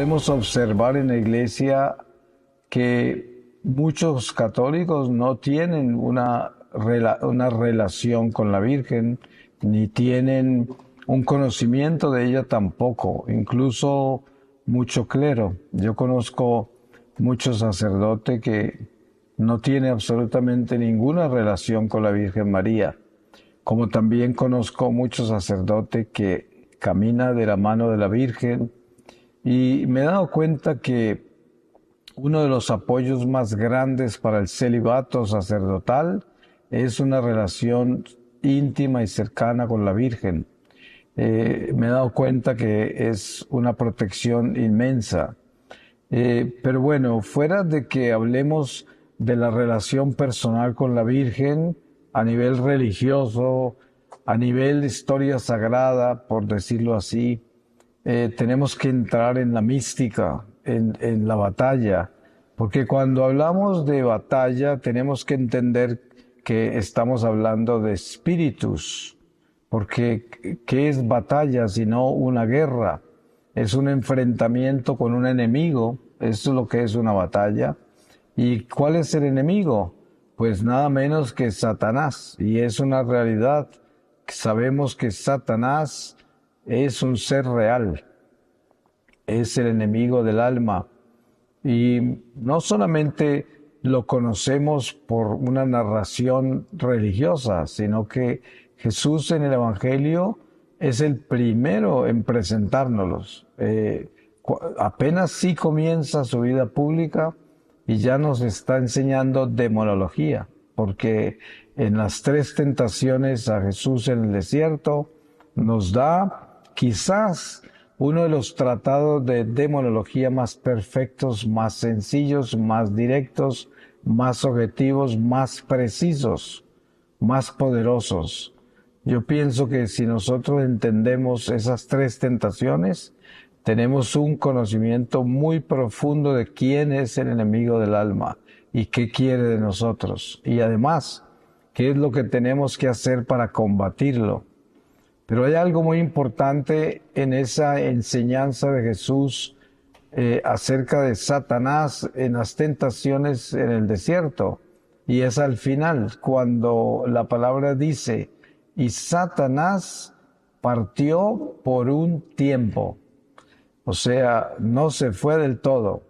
podemos observar en la iglesia que muchos católicos no tienen una relación con la Virgen, ni tienen un conocimiento de ella tampoco, incluso mucho clero. Yo conozco muchos sacerdotes que no tienen absolutamente ninguna relación con la Virgen María, como también conozco muchos sacerdotes que caminan de la mano de la Virgen, y me he dado cuenta que uno de los apoyos más grandes para el celibato sacerdotal es una relación íntima y cercana con la Virgen. Me he dado cuenta que es una protección inmensa. Pero bueno, fuera de que hablemos de la relación personal con la Virgen a nivel religioso, a nivel de historia sagrada, por decirlo así, tenemos que entrar en la mística, en la batalla, porque cuando hablamos de batalla tenemos que entender que estamos hablando de espíritus, porque ¿qué es batalla sino una guerra? Es un enfrentamiento con un enemigo, eso es lo que es una batalla. ¿Y cuál es el enemigo? Pues nada menos que Satanás, y es una realidad. Sabemos que Satanás es un ser real, es el enemigo del alma, y no solamente lo conocemos por una narración religiosa, sino que Jesús en el Evangelio es el primero en presentárnoslos. Apenas sí comienza su vida pública y ya nos está enseñando demonología, porque en las 3 tentaciones a Jesús en el desierto nos da quizás uno de los tratados de demonología más perfectos, más sencillos, más directos, más objetivos, más precisos, más poderosos. Yo pienso que si nosotros entendemos esas 3 tentaciones, tenemos un conocimiento muy profundo de quién es el enemigo del alma y qué quiere de nosotros. Y además, qué es lo que tenemos que hacer para combatirlo. Pero hay algo muy importante en esa enseñanza de Jesús acerca de Satanás en las tentaciones en el desierto. Y es al final, cuando la palabra dice, y Satanás partió por un tiempo. O sea, no se fue del todo.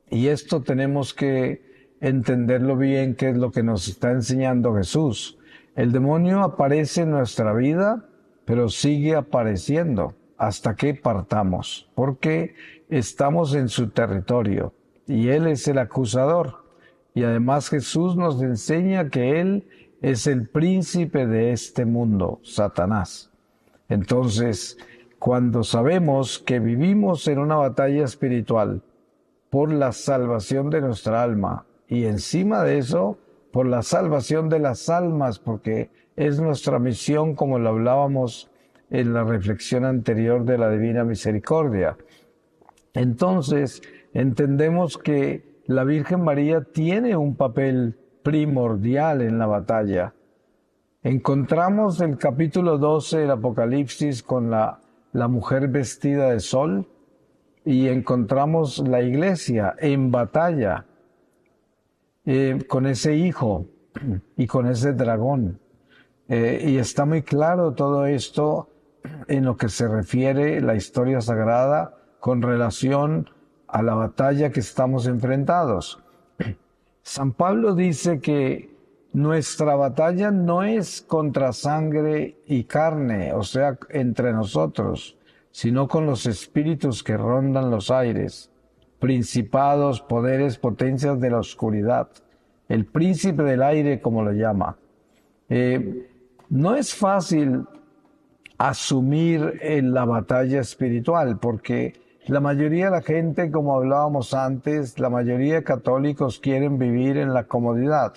Y esto tenemos que entenderlo bien, qué es lo que nos está enseñando Jesús. El demonio aparece en nuestra vida, pero sigue apareciendo hasta que partamos, porque estamos en su territorio y Él es el acusador. Y además Jesús nos enseña que Él es el príncipe de este mundo, Satanás. Entonces, cuando sabemos que vivimos en una batalla espiritual por la salvación de nuestra alma y encima de eso, por la salvación de las almas, porque es nuestra misión, como lo hablábamos en la reflexión anterior de la Divina Misericordia. Entonces, entendemos que la Virgen María tiene un papel primordial en la batalla. Encontramos el capítulo 12 del Apocalipsis con la mujer vestida de sol, y encontramos la iglesia en batalla con ese hijo y con ese dragón. Y está muy claro todo esto en lo que se refiere la historia sagrada con relación a la batalla que estamos enfrentados. San Pablo dice que nuestra batalla no es contra sangre y carne, o sea, entre nosotros, sino con los espíritus que rondan los aires, principados, poderes, potencias de la oscuridad, el príncipe del aire, como lo llama. No es fácil asumir en la batalla espiritual, porque la mayoría de la gente, como hablábamos antes, la mayoría de católicos quieren vivir en la comodidad,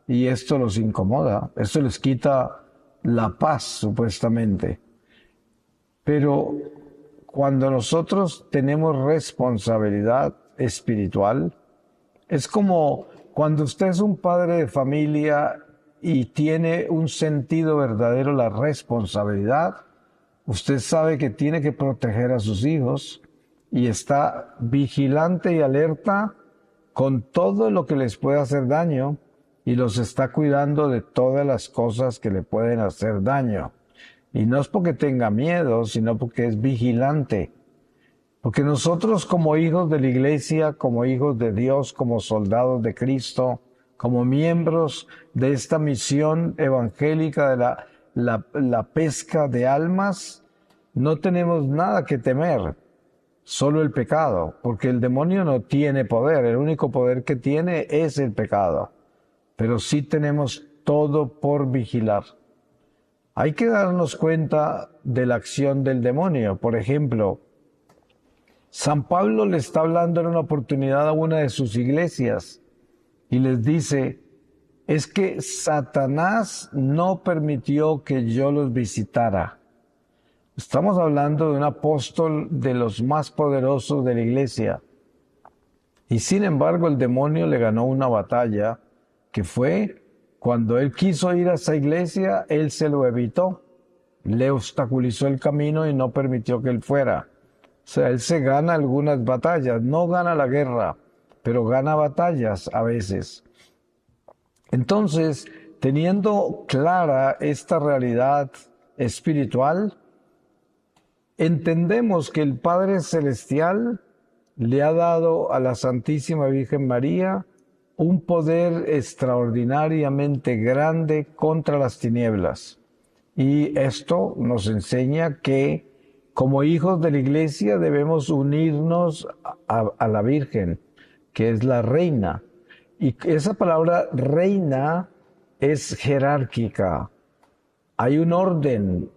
y esto los incomoda, esto les quita la paz, supuestamente. Pero cuando nosotros tenemos responsabilidad espiritual, es como cuando usted es un padre de familia y tiene un sentido verdadero la responsabilidad, usted sabe que tiene que proteger a sus hijos, y está vigilante y alerta con todo lo que les puede hacer daño y los está cuidando de todas las cosas que le pueden hacer daño. Y no es porque tenga miedo, sino porque es vigilante. Porque nosotros como hijos de la iglesia, como hijos de Dios, como soldados de Cristo, como miembros de esta misión evangélica de la pesca de almas, no tenemos nada que temer, solo el pecado, porque el demonio no tiene poder, el único poder que tiene es el pecado, pero sí tenemos todo por vigilar. Hay que darnos cuenta de la acción del demonio. Por ejemplo, San Pablo le está hablando en una oportunidad a una de sus iglesias y les dice, es que Satanás no permitió que yo los visitara. Estamos hablando de un apóstol de los más poderosos de la iglesia. Y sin embargo el demonio le ganó una batalla que fue cuando él quiso ir a esa iglesia, él se lo evitó, le obstaculizó el camino y no permitió que él fuera. O sea, él se gana algunas batallas, no gana la guerra, pero gana batallas a veces. Entonces, teniendo clara esta realidad espiritual, entendemos que el Padre Celestial le ha dado a la Santísima Virgen María un poder extraordinariamente grande contra las tinieblas. Y esto nos enseña que como hijos de la Iglesia debemos unirnos a la Virgen, que es la reina. Y esa palabra reina es jerárquica. Hay un orden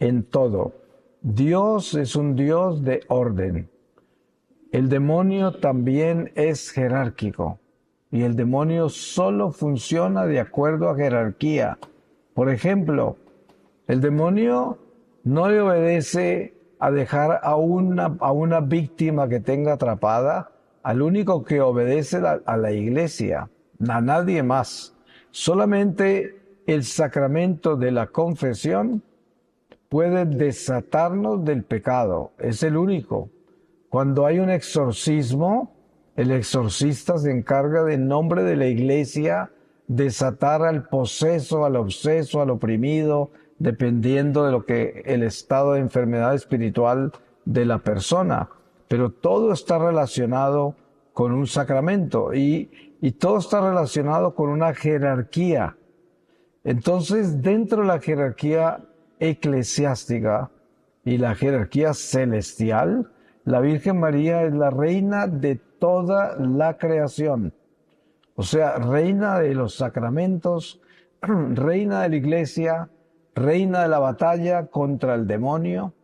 en todo. Dios es un Dios de orden. El demonio también es jerárquico. Y el demonio solo funciona de acuerdo a jerarquía. Por ejemplo, el demonio no le obedece a dejar a una víctima que tenga atrapada, al único que obedece a la iglesia, a nadie más. Solamente el sacramento de la confesión puede desatarnos del pecado, es el único. Cuando hay un exorcismo, el exorcista se encarga de, en nombre de la iglesia, desatar al poseso, al obseso, al oprimido, dependiendo de lo que el estado de enfermedad espiritual de la persona. Pero todo está relacionado con un sacramento y todo está relacionado con una jerarquía. Entonces, dentro de la jerarquía eclesiástica y la jerarquía celestial, la Virgen María es la reina de toda la creación. O sea, reina de los sacramentos, reina de la iglesia, reina de la batalla contra el demonio,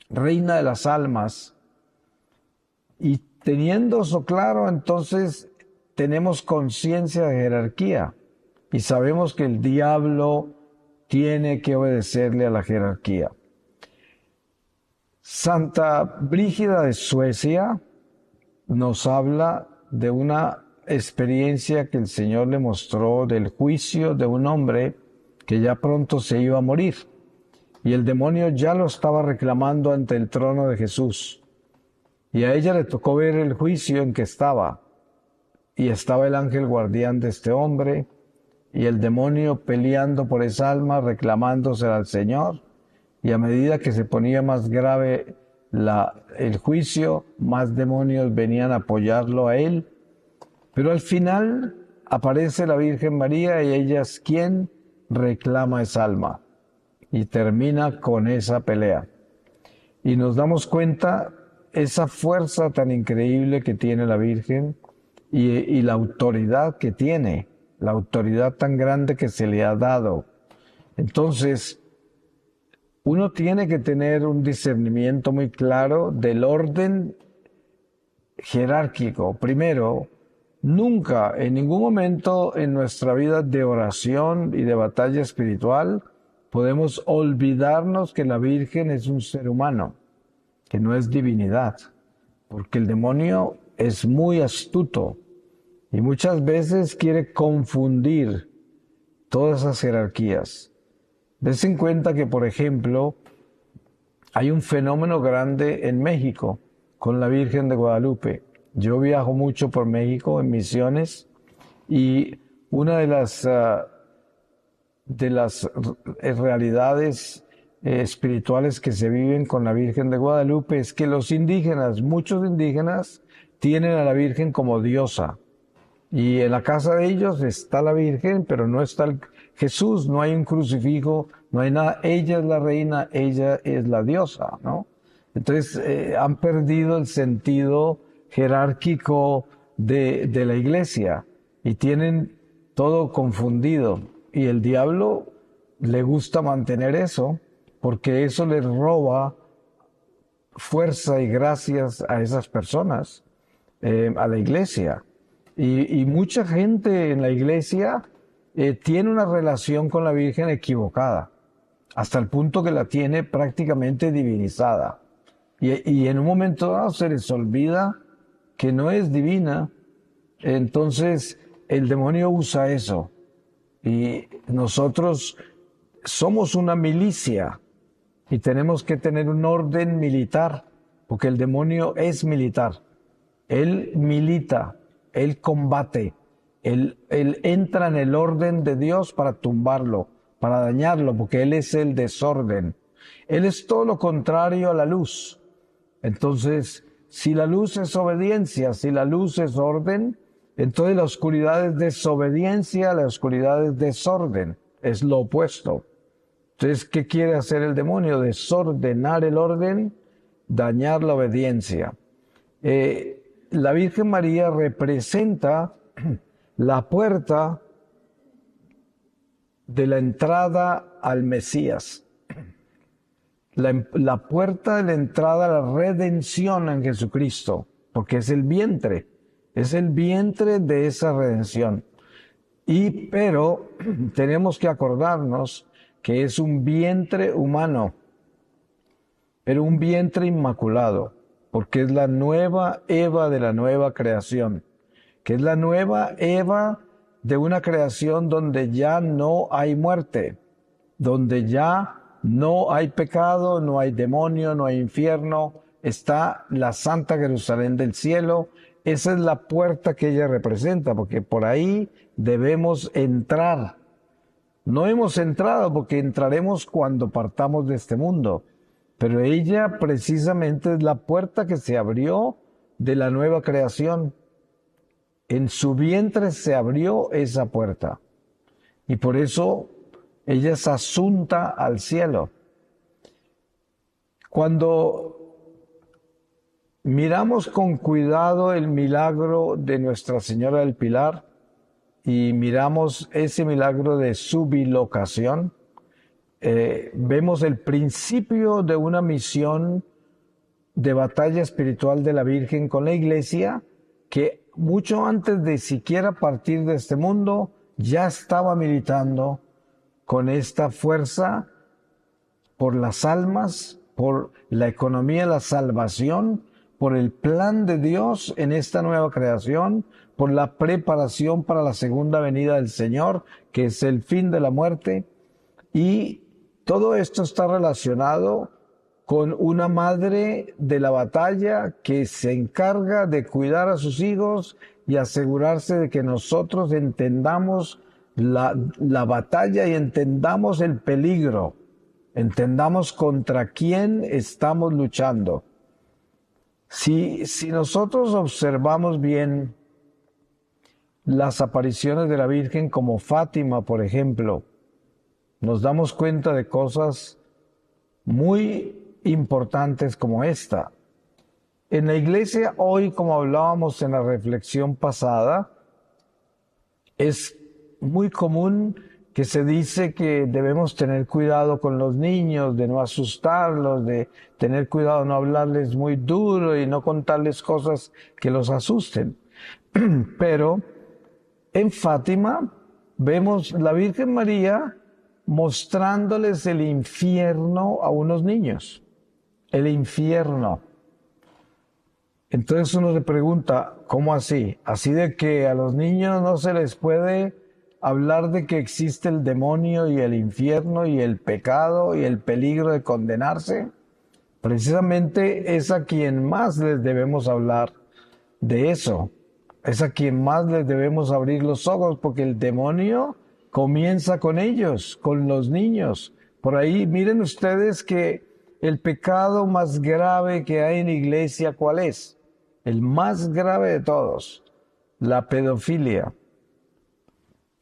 reina de las almas. Y teniendo eso claro, entonces tenemos conciencia de jerarquía y sabemos que el diablo tiene que obedecerle a la jerarquía. Santa Brígida de Suecia nos habla de una experiencia que el Señor le mostró del juicio de un hombre que ya pronto se iba a morir. Y el demonio ya lo estaba reclamando ante el trono de Jesús. Y a ella le tocó ver el juicio en que estaba. Y estaba el ángel guardián de este hombre y el demonio peleando por esa alma, reclamándosela al Señor. Y a medida que se ponía más grave el juicio, más demonios venían a apoyarlo a él. Pero al final aparece la Virgen María y ella es quien reclama esa alma. Y termina con esa pelea. Y nos damos cuenta esa fuerza tan increíble que tiene la Virgen y la autoridad que tiene, la autoridad tan grande que se le ha dado. Entonces, uno tiene que tener un discernimiento muy claro del orden jerárquico. Primero, nunca, en ningún momento en nuestra vida de oración y de batalla espiritual, podemos olvidarnos que la Virgen es un ser humano, que no es divinidad, porque el demonio es muy astuto y muchas veces quiere confundir todas esas jerarquías. Des en cuenta que, por ejemplo, hay un fenómeno grande en México con la Virgen de Guadalupe. Yo viajo mucho por México en misiones y una de las realidades espirituales que se viven con la Virgen de Guadalupe es que los indígenas, muchos indígenas, tienen a la Virgen como diosa. Y en la casa de ellos está la Virgen, pero no está Jesús, no hay un crucifijo, no hay nada. Ella es la reina, ella es la diosa, ¿no? Entonces han perdido el sentido jerárquico de la iglesia y tienen todo confundido. Y el diablo le gusta mantener eso, porque eso les roba fuerza y gracias a esas personas, a la iglesia. Y mucha gente en la iglesia tiene una relación con la Virgen equivocada, hasta el punto que la tiene prácticamente divinizada. Y en un momento dado se les olvida que no es divina, entonces el demonio usa eso. Y nosotros somos una milicia y tenemos que tener un orden militar, porque el demonio es militar. Él milita, él combate, él entra en el orden de Dios para tumbarlo, para dañarlo, porque él es el desorden. Él es todo lo contrario a la luz. Entonces, si la luz es obediencia, si la luz es orden, entonces la oscuridad es desobediencia, la oscuridad es desorden, es lo opuesto. Entonces, ¿qué quiere hacer el demonio? Desordenar el orden, dañar la obediencia. La Virgen María representa la puerta de la entrada al Mesías. La puerta de la entrada a la redención en Jesucristo, porque es el vientre de esa redención. Pero tenemos que acordarnos que es un vientre humano, pero un vientre inmaculado, porque es la nueva Eva de la nueva creación, que es la nueva Eva de una creación donde ya no hay muerte, donde ya no hay pecado, no hay demonio, no hay infierno, está la Santa Jerusalén del cielo. Esa es la puerta que ella representa, porque por ahí debemos entrar. No hemos entrado porque entraremos cuando partamos de este mundo, pero ella precisamente es la puerta que se abrió de la nueva creación. En su vientre se abrió esa puerta y por eso ella es asunta al cielo. Cuando miramos con cuidado el milagro de Nuestra Señora del Pilar y miramos ese milagro de su bilocación, vemos el principio de una misión de batalla espiritual de la Virgen con la Iglesia, que mucho antes de siquiera partir de este mundo ya estaba militando con esta fuerza por las almas, por la economía de la salvación, por el plan de Dios en esta nueva creación, por la preparación para la segunda venida del Señor, que es el fin de la muerte. Y todo esto está relacionado con una madre de la batalla que se encarga de cuidar a sus hijos y asegurarse de que nosotros entendamos la batalla y entendamos el peligro, entendamos contra quién estamos luchando. Si nosotros observamos bien las apariciones de la Virgen como Fátima, por ejemplo, nos damos cuenta de cosas muy importantes como esta. En la iglesia hoy, como hablábamos en la reflexión pasada, es muy común que se dice que debemos tener cuidado con los niños, de no asustarlos, de tener cuidado de no hablarles muy duro y no contarles cosas que los asusten. Pero en Fátima vemos la Virgen María mostrándoles el infierno a unos niños. El infierno. Entonces uno se pregunta, ¿cómo así? ¿Así de que a los niños no se les puede hablar de que existe el demonio y el infierno y el pecado y el peligro de condenarse? Precisamente es a quien más les debemos hablar de eso. Es a quien más les debemos abrir los ojos, porque el demonio comienza con ellos, con los niños. Por ahí miren ustedes que el pecado más grave que hay en la iglesia, ¿cuál es? El más grave de todos, la pedofilia.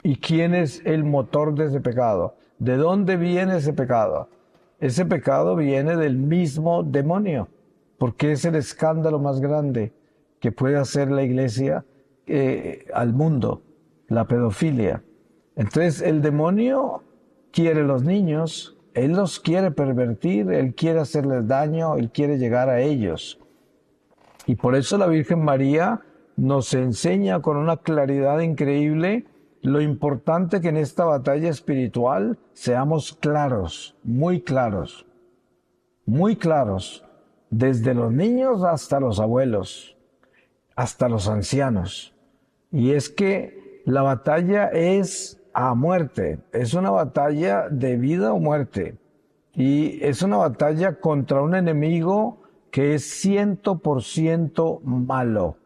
¿Y quién es el motor de ese pecado? ¿De dónde viene ese pecado? Ese pecado viene del mismo demonio, porque es el escándalo más grande que puede hacer la iglesia al mundo, la pedofilia. Entonces el demonio quiere los niños, él los quiere pervertir, él quiere hacerles daño, él quiere llegar a ellos. Y por eso la Virgen María nos enseña con una claridad increíble lo importante que en esta batalla espiritual seamos claros, muy claros, desde los niños hasta los abuelos, hasta los ancianos. Y es que la batalla es a muerte, es una batalla de vida o muerte. Y es una batalla contra un enemigo que es 100% malo.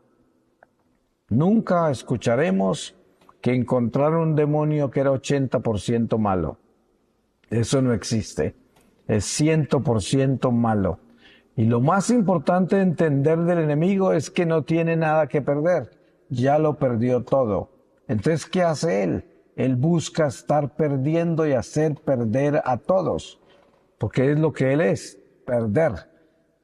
Nunca escucharemos que encontraron un demonio que era 80% malo. Eso no existe. Es 100% malo. Y lo más importante de entender del enemigo es que no tiene nada que perder. Ya lo perdió todo. Entonces, ¿qué hace él? Él busca estar perdiendo y hacer perder a todos. Porque es lo que él es, perder.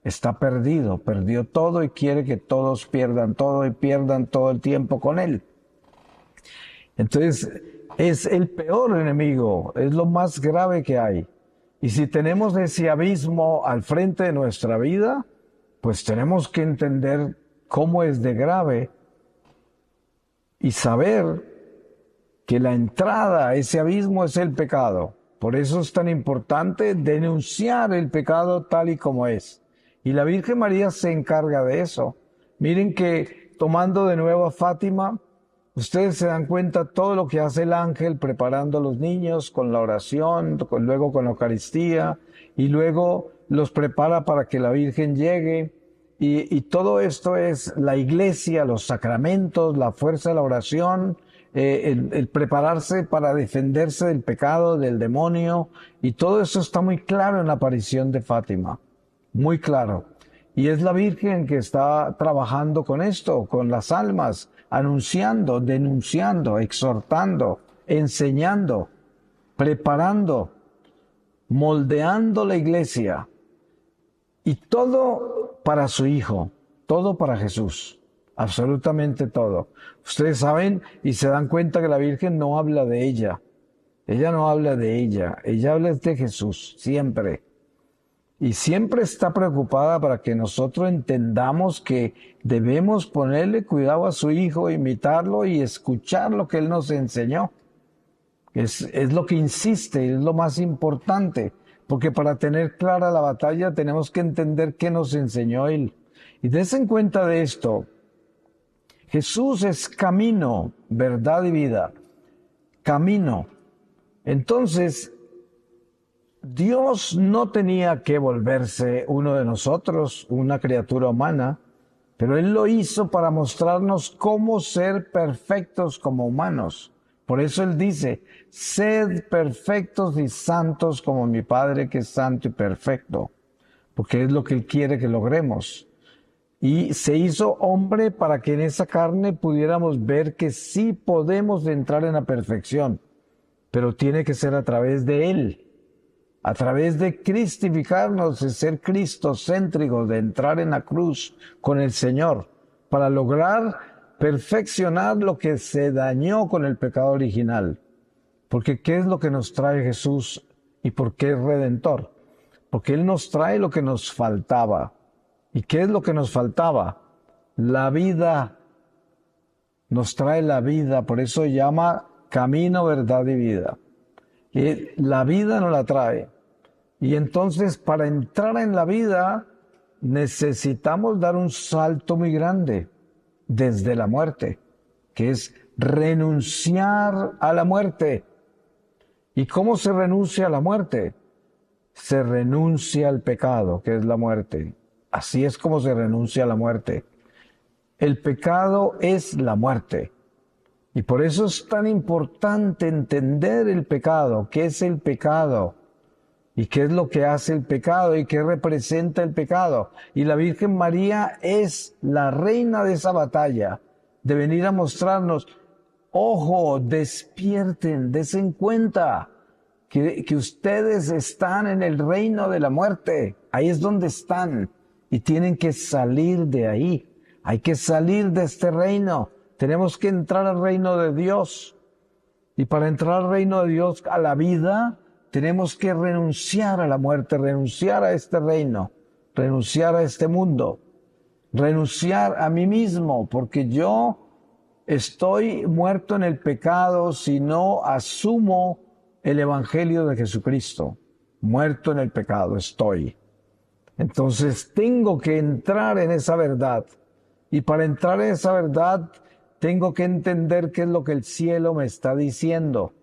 Está perdido, perdió todo y quiere que todos pierdan todo y pierdan todo el tiempo con él. Entonces, es el peor enemigo, es lo más grave que hay. Y si tenemos ese abismo al frente de nuestra vida, pues tenemos que entender cómo es de grave y saber que la entrada a ese abismo es el pecado. Por eso es tan importante denunciar el pecado tal y como es. Y la Virgen María se encarga de eso. Miren que tomando de nuevo a Fátima, ustedes se dan cuenta todo lo que hace el ángel preparando a los niños con la oración, luego con la Eucaristía, y luego los prepara para que la Virgen llegue. Y todo esto es la iglesia, los sacramentos, la fuerza de la oración, el prepararse para defenderse del pecado, del demonio, y todo eso está muy claro en la aparición de Fátima, muy claro. Y es la Virgen que está trabajando con esto, con las almas, anunciando, denunciando, exhortando, enseñando, preparando, moldeando la iglesia. Y todo para su Hijo, todo para Jesús, absolutamente todo. Ustedes saben y se dan cuenta que la Virgen no habla de ella no habla de ella habla de Jesús, siempre. Y siempre está preocupada para que nosotros entendamos que debemos ponerle cuidado a su Hijo, imitarlo y escuchar lo que Él nos enseñó. Es lo que insiste, es lo más importante, porque para tener clara la batalla tenemos que entender qué nos enseñó Él. Y dense cuenta de esto. Jesús es camino, verdad y vida. Camino. Entonces, Dios no tenía que volverse uno de nosotros, una criatura humana, pero Él lo hizo para mostrarnos cómo ser perfectos como humanos. Por eso Él dice, sed perfectos y santos como mi Padre que es santo y perfecto, porque es lo que Él quiere que logremos. Y se hizo hombre para que en esa carne pudiéramos ver que sí podemos entrar en la perfección, pero tiene que ser a través de Él. A través de cristificarnos, de ser cristocéntricos, de entrar en la cruz con el Señor, para lograr perfeccionar lo que se dañó con el pecado original. Porque ¿qué es lo que nos trae Jesús y por qué es Redentor? Porque Él nos trae lo que nos faltaba. ¿Y qué es lo que nos faltaba? La vida. Nos trae la vida, por eso llama camino, verdad y vida. Y la vida nos la trae. Y entonces para entrar en la vida necesitamos dar un salto muy grande desde la muerte, que es renunciar a la muerte. ¿Y cómo se renuncia a la muerte? se renuncia al pecado, que es la muerte. Así es como se renuncia a la muerte. El pecado es la muerte. Y por eso es tan importante entender el pecado, qué es el pecado y qué es lo que hace el pecado y qué representa el pecado. Y la Virgen María es la reina de esa batalla, de venir a mostrarnos, ojo, despierten, desen cuenta que ustedes están en el reino de la muerte. Ahí es donde están y tienen que salir de ahí. Hay que salir de este reino. Tenemos que entrar al reino de Dios. Y para entrar al reino de Dios, a la vida, tenemos que renunciar a la muerte, renunciar a este reino, renunciar a este mundo, renunciar a mí mismo, porque yo estoy muerto en el pecado si no asumo el Evangelio de Jesucristo. Muerto en el pecado estoy. Entonces tengo que entrar en esa verdad. Y para entrar en esa verdad, tengo que entender qué es lo que el cielo me está diciendo.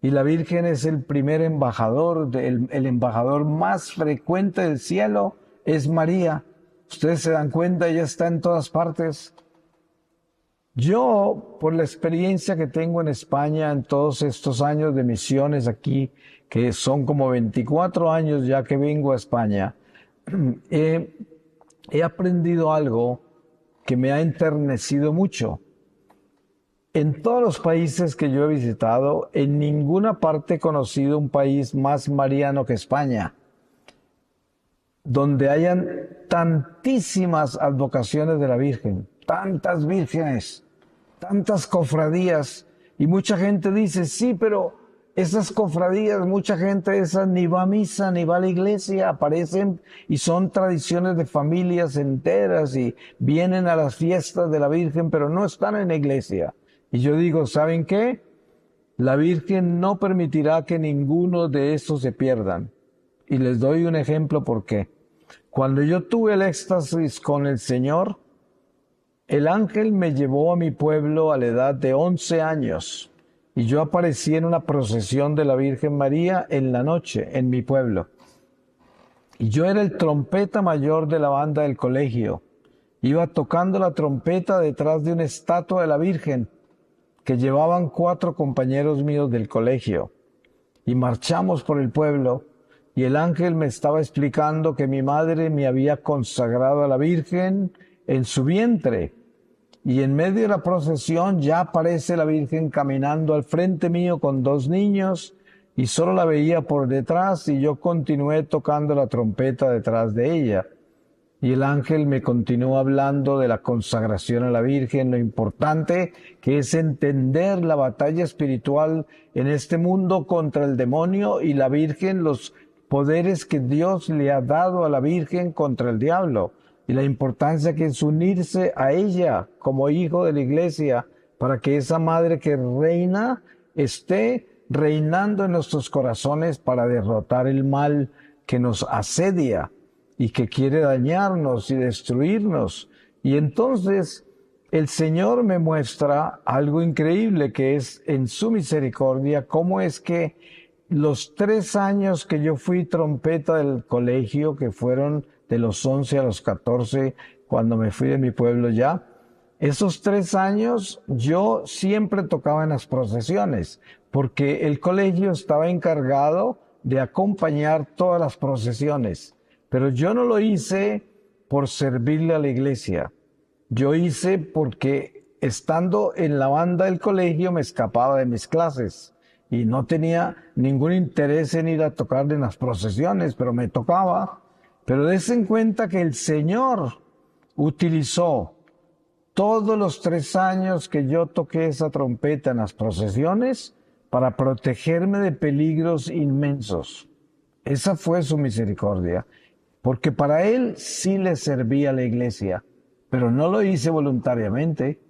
Y la Virgen es el primer embajador, el embajador más frecuente del cielo es María. Ustedes se dan cuenta, ella está en todas partes. Yo, por la experiencia que tengo en España en todos estos años de misiones aquí, que son como 24 años ya que vengo a España, he aprendido algo que me ha enternecido mucho. En todos los países que yo he visitado, en ninguna parte he conocido un país más mariano que España, donde hayan tantísimas advocaciones de la Virgen, tantas vírgenes, tantas cofradías, y mucha gente dice, sí, pero esas cofradías, mucha gente esas ni va a misa, ni va a la iglesia, aparecen y son tradiciones de familias enteras y vienen a las fiestas de la Virgen, pero no están en la iglesia. Y yo digo, ¿saben qué? La Virgen no permitirá que ninguno de estos se pierdan. Y les doy un ejemplo por qué. Cuando yo tuve el éxtasis con el Señor, el ángel me llevó a mi pueblo a la edad de 11 años y yo aparecí en una procesión de la Virgen María en la noche en mi pueblo. Y yo era el trompeta mayor de la banda del colegio. Iba tocando la trompeta detrás de una estatua de la Virgen que llevaban 4 compañeros míos del colegio. Y marchamos por el pueblo y el ángel me estaba explicando que mi madre me había consagrado a la Virgen en su vientre. Y en medio de la procesión ya aparece la Virgen caminando al frente mío con 2 niños y solo la veía por detrás y yo continué tocando la trompeta detrás de ella. Y el ángel me continuó hablando de la consagración a la Virgen, lo importante que es entender la batalla espiritual en este mundo contra el demonio y la Virgen, los poderes que Dios le ha dado a la Virgen contra el diablo. Y la importancia que es unirse a ella como hijo de la iglesia para que esa madre que reina esté reinando en nuestros corazones para derrotar el mal que nos asedia y que quiere dañarnos y destruirnos. Y entonces el Señor me muestra algo increíble que es en su misericordia, cómo es que los 3 años que yo fui trompeta del colegio, que fueron de los 11 a los 14, cuando me fui de mi pueblo ya, esos 3 años yo siempre tocaba en las procesiones, porque el colegio estaba encargado de acompañar todas las procesiones. Pero yo no lo hice por servirle a la iglesia. Yo hice porque estando en la banda del colegio me escapaba de mis clases y no tenía ningún interés en ir a tocar en las procesiones, pero me tocaba. Pero des en cuenta que el Señor utilizó todos los 3 años que yo toqué esa trompeta en las procesiones para protegerme de peligros inmensos. Esa fue su misericordia. Porque para él sí le servía a la iglesia, pero no lo hice voluntariamente,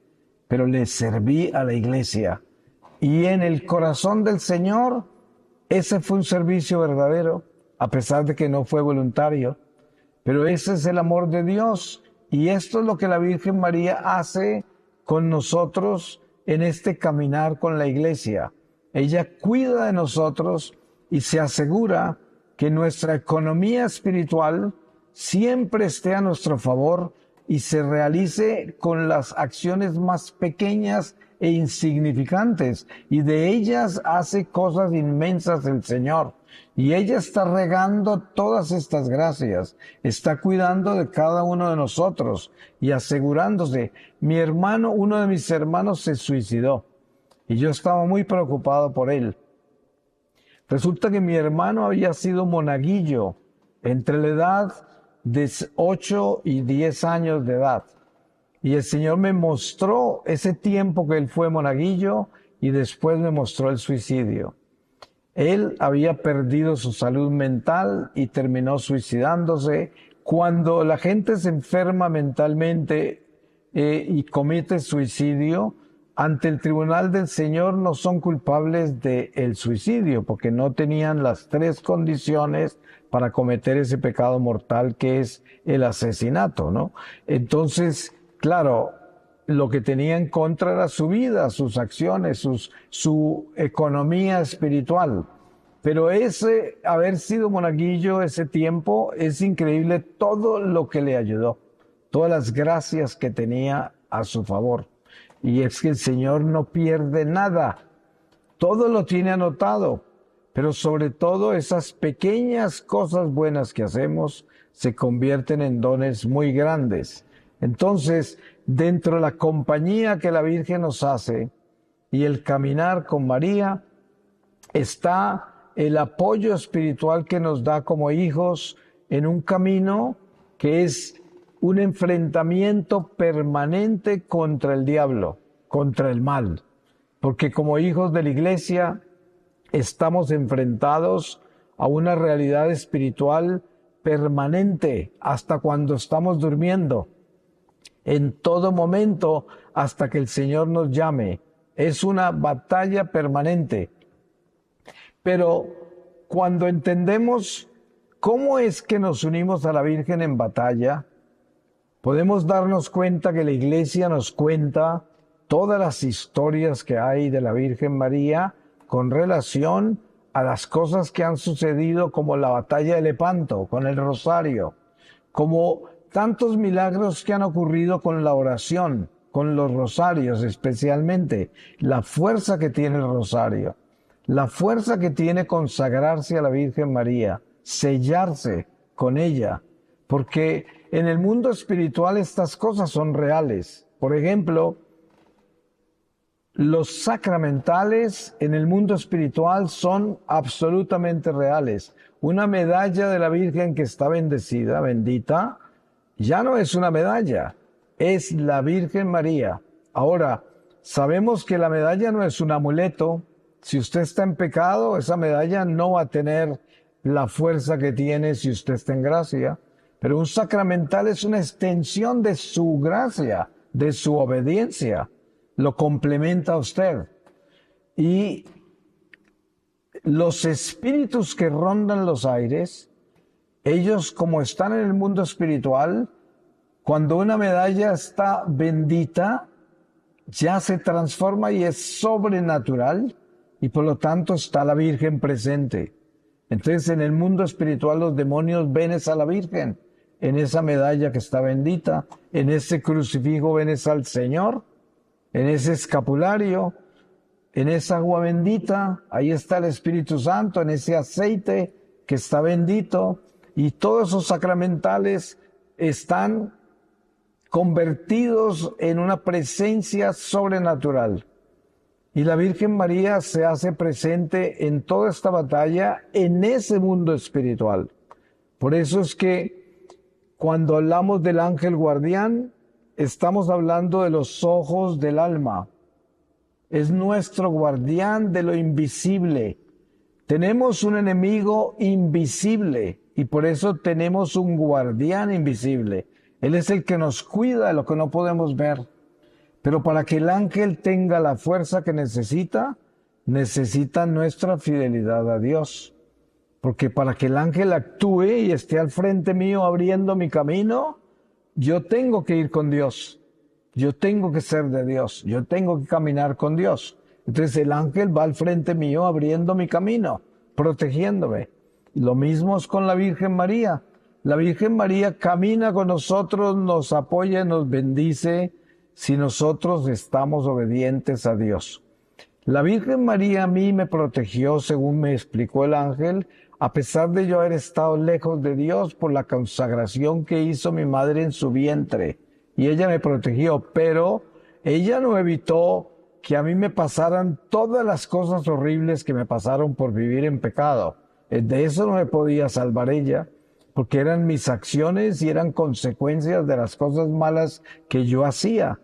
pero le serví a la iglesia. Y en el corazón del Señor, ese fue un servicio verdadero, a pesar de que no fue voluntario. Pero ese es el amor de Dios. Y esto es lo que la Virgen María hace con nosotros en este caminar con la iglesia. Ella cuida de nosotros y se asegura que nuestra economía espiritual siempre esté a nuestro favor y se realice con las acciones más pequeñas e insignificantes, y de ellas hace cosas inmensas el Señor. Y ella está regando todas estas gracias, está cuidando de cada uno de nosotros y asegurándose. Uno de mis hermanos se suicidó y yo estaba muy preocupado por él. Resulta que mi hermano había sido monaguillo entre la edad de 8 y 10 años de edad. Y el Señor me mostró ese tiempo que él fue monaguillo y después me mostró el suicidio. Él había perdido su salud mental y terminó suicidándose. Cuando la gente se enferma mentalmente y comete suicidio, ante el tribunal del Señor no son culpables del suicidio, porque no tenían las 3 condiciones para cometer ese pecado mortal que es el asesinato, ¿no? Entonces, claro, lo que tenía en contra era su vida, sus acciones, su economía espiritual. Pero ese haber sido monaguillo ese tiempo, es increíble todo lo que le ayudó, todas las gracias que tenía a su favor. Y es que el Señor no pierde nada, todo lo tiene anotado, pero sobre todo esas pequeñas cosas buenas que hacemos se convierten en dones muy grandes. Entonces, dentro de la compañía que la Virgen nos hace y el caminar con María, está el apoyo espiritual que nos da como hijos en un camino que es un enfrentamiento permanente contra el diablo, contra el mal. Porque como hijos de la Iglesia estamos enfrentados a una realidad espiritual permanente hasta cuando estamos durmiendo. En todo momento hasta que el Señor nos llame. Es una batalla permanente. Pero cuando entendemos cómo es que nos unimos a la Virgen en batalla, podemos darnos cuenta que la Iglesia nos cuenta todas las historias que hay de la Virgen María con relación a las cosas que han sucedido, como la batalla de Lepanto, con el rosario, como tantos milagros que han ocurrido con la oración, con los rosarios especialmente, la fuerza que tiene el rosario, la fuerza que tiene consagrarse a la Virgen María, sellarse con ella, porque en el mundo espiritual estas cosas son reales. Por ejemplo, los sacramentales en el mundo espiritual son absolutamente reales. Una medalla de la Virgen que está bendecida, bendita, ya no es una medalla, es la Virgen María. Ahora, sabemos que la medalla no es un amuleto. Si usted está en pecado, esa medalla no va a tener la fuerza que tiene si usted está en gracia. Pero un sacramental es una extensión de su gracia, de su obediencia. Lo complementa a usted. Y los espíritus que rondan los aires, ellos, como están en el mundo espiritual, cuando una medalla está bendita, ya se transforma y es sobrenatural, y por lo tanto está la Virgen presente. Entonces, en el mundo espiritual los demonios ven a la Virgen, en esa medalla que está bendita, en ese crucifijo ven al Señor, en ese escapulario, en esa agua bendita, ahí está el Espíritu Santo, en ese aceite que está bendito, y todos esos sacramentales están convertidos en una presencia sobrenatural. Y la Virgen María se hace presente en toda esta batalla, en ese mundo espiritual. Por eso es que cuando hablamos del ángel guardián, estamos hablando de los ojos del alma. Es nuestro guardián de lo invisible. Tenemos un enemigo invisible y por eso tenemos un guardián invisible. Él es el que nos cuida de lo que no podemos ver. Pero para que el ángel tenga la fuerza que necesita nuestra fidelidad a Dios. Porque para que el ángel actúe y esté al frente mío abriendo mi camino, yo tengo que ir con Dios. Yo tengo que ser de Dios. Yo tengo que caminar con Dios. Entonces el ángel va al frente mío abriendo mi camino, protegiéndome. Lo mismo es con la Virgen María. La Virgen María camina con nosotros, nos apoya, nos bendice si nosotros estamos obedientes a Dios. La Virgen María a mí me protegió, según me explicó el ángel, a pesar de yo haber estado lejos de Dios por la consagración que hizo mi madre en su vientre. Y ella me protegió, pero ella no evitó que a mí me pasaran todas las cosas horribles que me pasaron por vivir en pecado. De eso no me podía salvar ella, porque eran mis acciones y eran consecuencias de las cosas malas que yo hacía.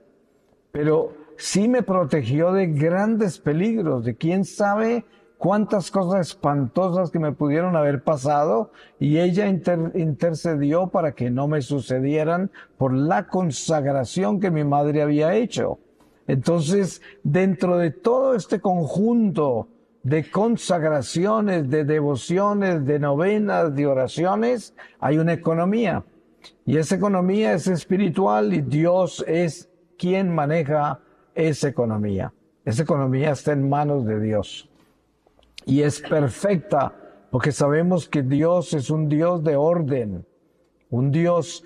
Pero sí me protegió de grandes peligros, de quién sabe cuántas cosas espantosas que me pudieron haber pasado, y ella intercedió para que no me sucedieran por la consagración que mi madre había hecho. Entonces, dentro de todo este conjunto de consagraciones, de devociones, de novenas, de oraciones, hay una economía. Y esa economía es espiritual y Dios es quien maneja esa economía. Esa economía está en manos de Dios. Y es perfecta porque sabemos que Dios es un Dios de orden. Un Dios...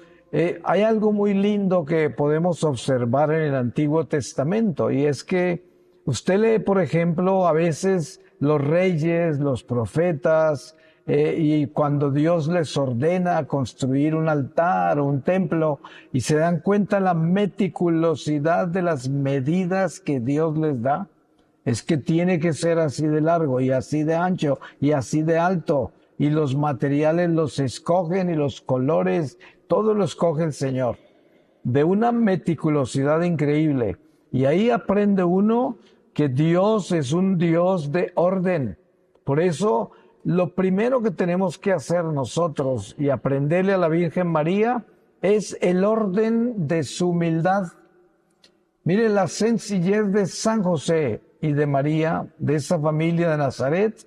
hay algo muy lindo que podemos observar en el Antiguo Testamento, y es que usted lee, por ejemplo, a veces los reyes, los profetas, y cuando Dios les ordena construir un altar o un templo, y se dan cuenta la meticulosidad de las medidas que Dios les da. Es que tiene que ser así de largo y así de ancho y así de alto, y los materiales los escogen y los colores, todo lo escoge el Señor, de una meticulosidad increíble. Y ahí aprende uno que Dios es un Dios de orden. Por eso, lo primero que tenemos que hacer nosotros y aprenderle a la Virgen María es el orden de su humildad. Mire la sencillez de San José y de María, de esa familia de Nazaret,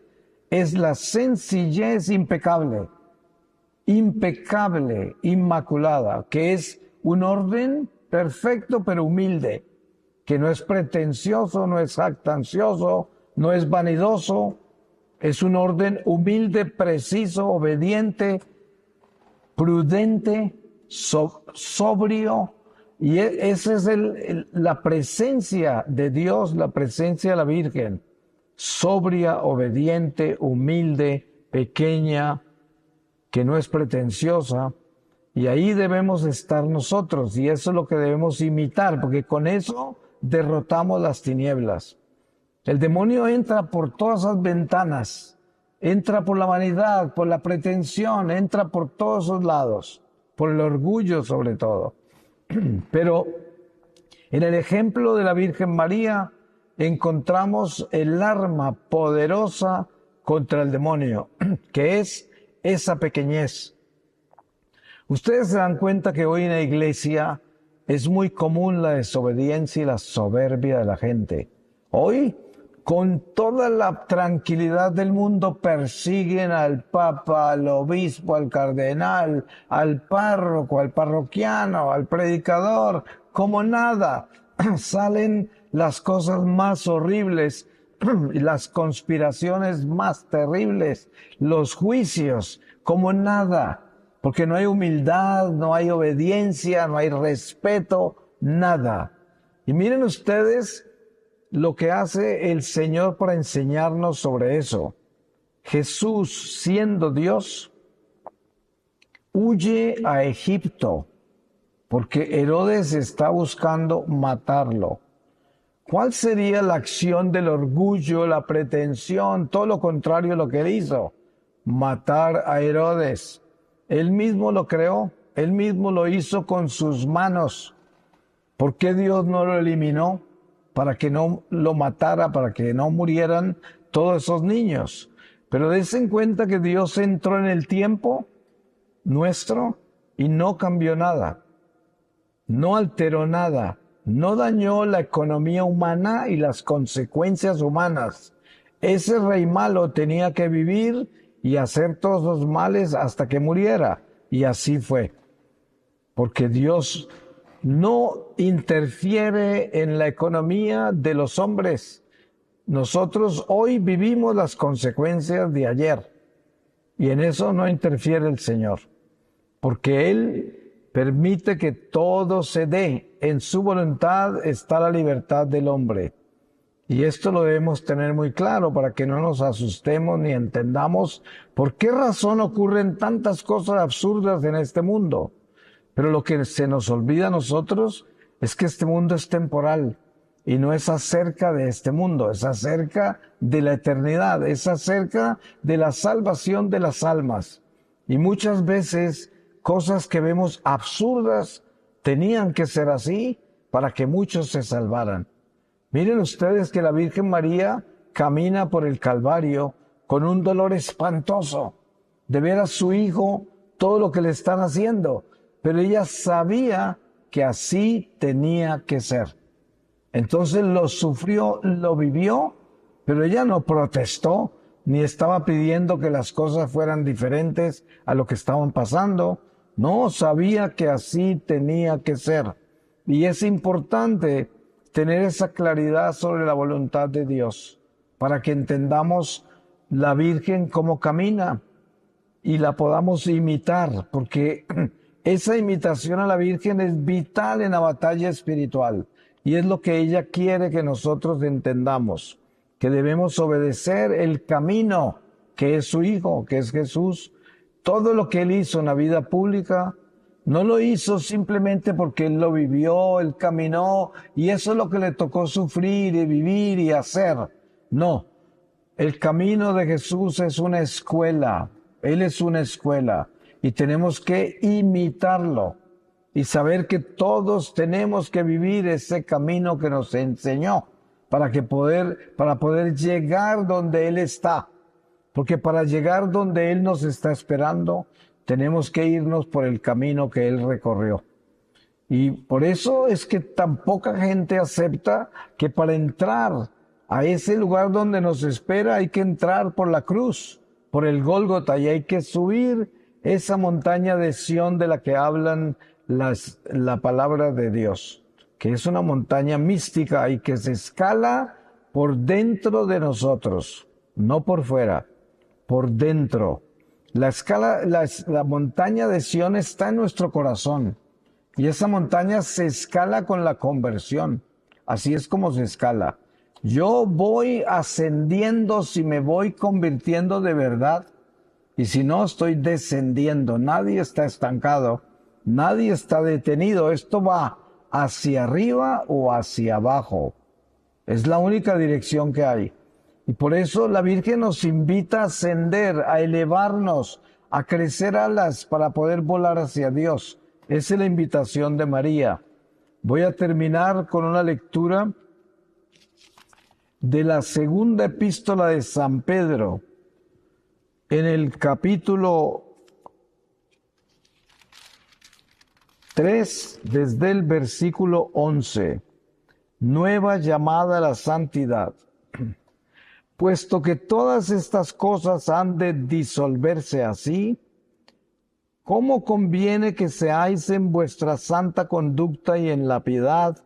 es la sencillez impecable. Impecable, inmaculada, que es un orden perfecto pero humilde, que no es pretencioso, no es jactancioso, no es vanidoso, es un orden humilde, preciso, obediente, prudente, sobrio, y esa es la presencia de Dios, la presencia de la Virgen, sobria, obediente, humilde, pequeña, que no es pretenciosa, y ahí debemos estar nosotros, y eso es lo que debemos imitar, porque con eso derrotamos las tinieblas. El demonio entra por todas esas ventanas, entra por la vanidad, por la pretensión, entra por todos esos lados, por el orgullo sobre todo. Pero en el ejemplo de la Virgen María encontramos el arma poderosa contra el demonio, que es esa pequeñez. Ustedes se dan cuenta que hoy en la iglesia es muy común la desobediencia y la soberbia de la gente. Hoy, con toda la tranquilidad del mundo, persiguen al papa, al obispo, al cardenal, al párroco, al parroquiano, al predicador, como nada. Salen las cosas más horribles, las conspiraciones más terribles, los juicios, como nada, porque no hay humildad, no hay obediencia, no hay respeto, nada. Y miren ustedes lo que hace el Señor para enseñarnos sobre eso. Jesús, siendo Dios, huye a Egipto porque Herodes está buscando matarlo. ¿Cuál sería la acción del orgullo, la pretensión, todo lo contrario a lo que él hizo? Matar a Herodes. Él mismo lo creó, él mismo lo hizo con sus manos. ¿Por qué Dios no lo eliminó? Para que no lo matara, para que no murieran todos esos niños. Pero dense en cuenta que Dios entró en el tiempo nuestro y no cambió nada, no alteró nada, no dañó la economía humana y las consecuencias humanas. Ese rey malo tenía que vivir y hacer todos los males hasta que muriera, y así fue, porque Dios no interfiere en la economía de los hombres. Nosotros hoy vivimos las consecuencias de ayer. Y en eso no interfiere el Señor, porque Él permite que todo se dé. En su voluntad está la libertad del hombre. Y esto lo debemos tener muy claro para que no nos asustemos ni entendamos por qué razón ocurren tantas cosas absurdas en este mundo. Pero lo que se nos olvida a nosotros es que este mundo es temporal y no es acerca de este mundo, es acerca de la eternidad, es acerca de la salvación de las almas. Y muchas veces cosas que vemos absurdas tenían que ser así para que muchos se salvaran. Miren ustedes que la Virgen María camina por el Calvario con un dolor espantoso de ver a su hijo todo lo que le están haciendo, pero ella sabía que así tenía que ser. Entonces lo sufrió, lo vivió, pero ella no protestó, ni estaba pidiendo que las cosas fueran diferentes a lo que estaban pasando. No, sabía que así tenía que ser. Y es importante tener esa claridad sobre la voluntad de Dios, para que entendamos la Virgen cómo camina y la podamos imitar, porque esa imitación a la Virgen es vital en la batalla espiritual y es lo que ella quiere que nosotros entendamos, que debemos obedecer el camino que es su Hijo, que es Jesús. Todo lo que Él hizo en la vida pública, no lo hizo simplemente porque Él lo vivió, Él caminó y eso es lo que le tocó sufrir y vivir y hacer. No, el camino de Jesús es una escuela, Él es una escuela y tenemos que imitarlo y saber que todos tenemos que vivir ese camino que nos enseñó para poder llegar donde Él está. Porque para llegar donde Él nos está esperando, tenemos que irnos por el camino que Él recorrió. Y por eso es que tan poca gente acepta que para entrar a ese lugar donde nos espera hay que entrar por la cruz, por el Gólgota, y hay que subir esa montaña de Sión de la que hablan la palabra de Dios, que es una montaña mística y que se escala por dentro de nosotros, no por fuera, por dentro. La montaña de Sión está en nuestro corazón y esa montaña se escala con la conversión. Así es como se escala. Yo voy ascendiendo si me voy convirtiendo de verdad y si no estoy descendiendo. Nadie está estancado, nadie está detenido. Esto va hacia arriba o hacia abajo. Es la única dirección que hay. Y por eso la Virgen nos invita a ascender, a elevarnos, a crecer alas para poder volar hacia Dios. Esa es la invitación de María. Voy a terminar con una lectura de la segunda epístola de San Pedro, en el capítulo 3, desde el versículo 11. Nueva llamada a la santidad. Puesto que todas estas cosas han de disolverse así, ¿cómo conviene que seáis en vuestra santa conducta y en la piedad,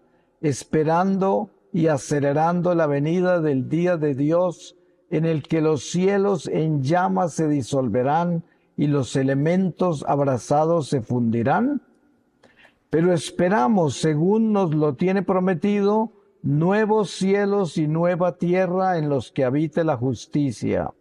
esperando y acelerando la venida del día de Dios, en el que los cielos en llamas se disolverán y los elementos abrasados se fundirán? Pero esperamos, según nos lo tiene prometido, nuevos cielos y nueva tierra en los que habite la justicia.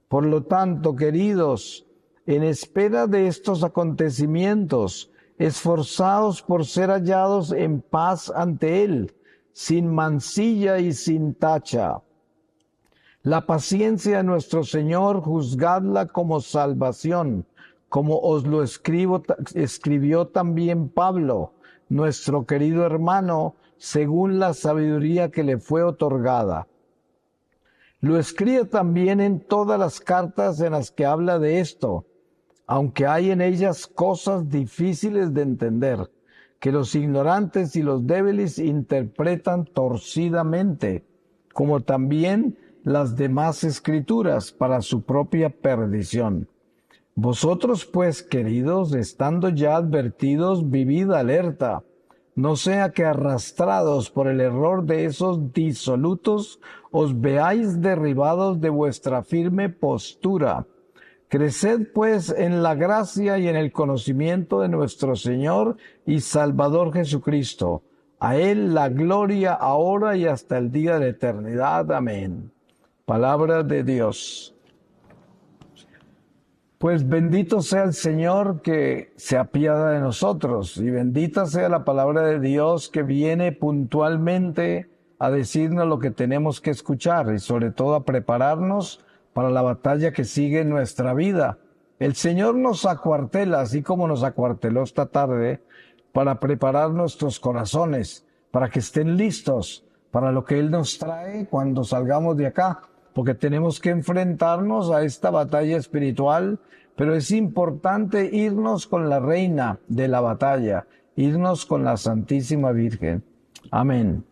Por lo tanto, queridos, en espera de estos acontecimientos, esforzaos por ser hallados en paz ante Él, sin mancilla y sin tacha. La paciencia de nuestro Señor juzgadla como salvación, como os lo escribió también Pablo, nuestro querido hermano, según la sabiduría que le fue otorgada. Lo escribe también en todas las cartas en las que habla de esto, aunque hay en ellas cosas difíciles de entender, que los ignorantes y los débiles interpretan torcidamente, como también las demás escrituras para su propia perdición. Vosotros, pues, queridos, estando ya advertidos, vivid alerta, no sea que arrastrados por el error de esos disolutos, os veáis derribados de vuestra firme postura, Creced pues en la gracia y en el conocimiento de nuestro Señor y Salvador Jesucristo. A Él la gloria ahora y hasta el día de la eternidad. Amén. Palabra de Dios. Pues bendito sea el Señor que se apiada de nosotros, y bendita sea la palabra de Dios que viene puntualmente a decirnos lo que tenemos que escuchar y sobre todo a prepararnos para la batalla que sigue en nuestra vida. El Señor nos acuartela, así como nos acuarteló esta tarde, para preparar nuestros corazones, para que estén listos para lo que Él nos trae cuando salgamos de acá, porque tenemos que enfrentarnos a esta batalla espiritual, pero es importante irnos con la reina de la batalla, irnos con la Santísima Virgen. Amén.